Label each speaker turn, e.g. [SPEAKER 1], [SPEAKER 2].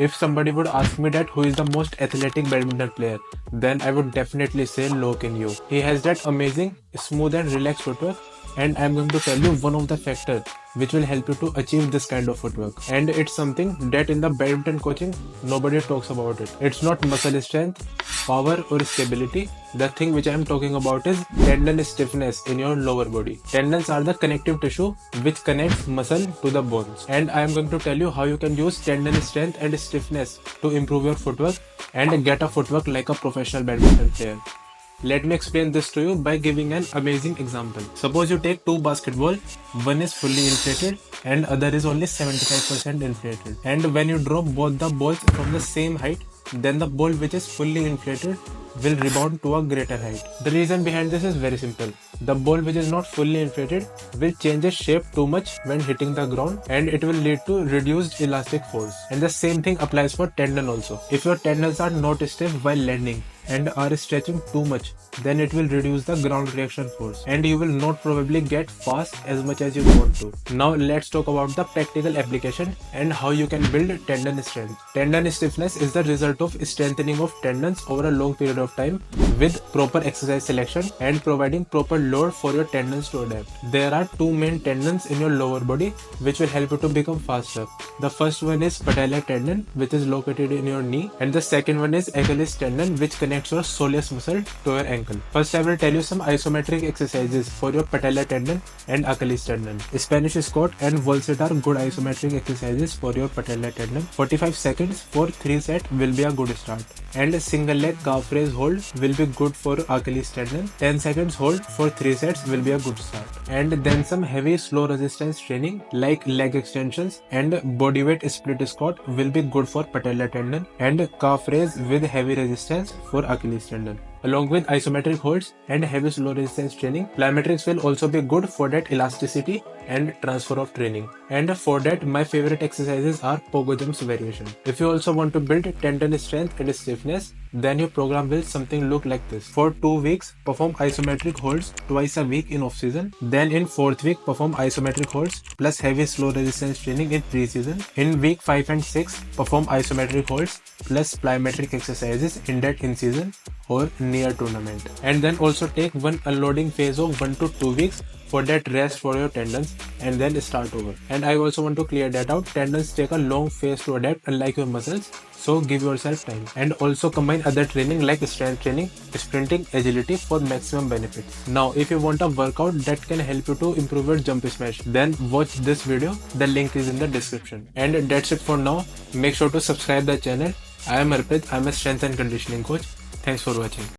[SPEAKER 1] If somebody would ask me that who is the most athletic badminton player, then I would definitely say Loh Kin Yew. He has that amazing, smooth and relaxed footwork, and I'm going to tell you one of the factors which will help you to achieve this kind of footwork. And it's something that in the badminton coaching nobody talks about it. It's not muscle strength, power or stability. The thing which I am talking about is tendon stiffness in your lower body. Tendons are the connective tissue which connects muscle to the bones. And I am going to tell you how you can use tendon strength and stiffness to improve your footwork and get a footwork like a professional badminton player. Let me explain this to you by giving an amazing example. Suppose you take two basketball, one is fully inflated and other is only 75% inflated. And when you drop both the balls from the same height, then the ball which is fully inflated will rebound to a greater height. The reason behind this is very simple. The ball which is not fully inflated will change its shape too much when hitting the ground, and it will lead to reduced elastic force. And the same thing applies for tendon also. If your tendons are not stiff while landing and are stretching too much, then it will reduce the ground reaction force and you will not probably get fast as much as you want to. Now let's talk about the practical application and how you can build tendon strength. Tendon stiffness is the result of strengthening of tendons over a long period of time with proper exercise selection and providing proper load for your tendons to adapt. There are two main tendons in your lower body which will help you to become faster. The first one is patellar tendon, which is located in your knee, and the second one is Achilles tendon, which connects your soleus muscle to your ankle. First, I will tell you some isometric exercises for your patellar tendon and Achilles tendon. Spanish squat and wall sit are good isometric exercises for your patellar tendon. 45 seconds for 3 sets will be a good start. And single leg calf raise hold will be good for Achilles tendon. 10 seconds hold for 3 sets will be a good start. And then some heavy slow resistance training like leg extensions and bodyweight split squat will be good for patellar tendon, and calf raise with heavy resistance for Achilles tendon. Along with isometric holds and heavy slow resistance training, plyometrics will also be good for that elasticity and transfer of training. And for that, my favorite exercises are pogo jumps variation. If you also want to build tendon strength and stiffness, then your program will something look like this. For 2 weeks, perform isometric holds twice a week in off season. Then in 4th week, perform isometric holds plus heavy slow resistance training in pre-season. In week 5 and 6, perform isometric holds plus plyometric exercises in that in season or near tournament. And then also take one unloading phase of 1 to 2 weeks for that rest for your tendons and then start over. And I also want to clear that out. Tendons take a long phase to adapt, unlike your muscles, so give yourself time. And also combine other training like strength training, sprinting, agility for maximum benefits. Now if you want a workout that can help you to improve your jump smash, then watch this video. The link is in the description. And that's it for now. Make sure to subscribe the channel. I am Arpit. I am a strength and conditioning coach. Thanks for watching.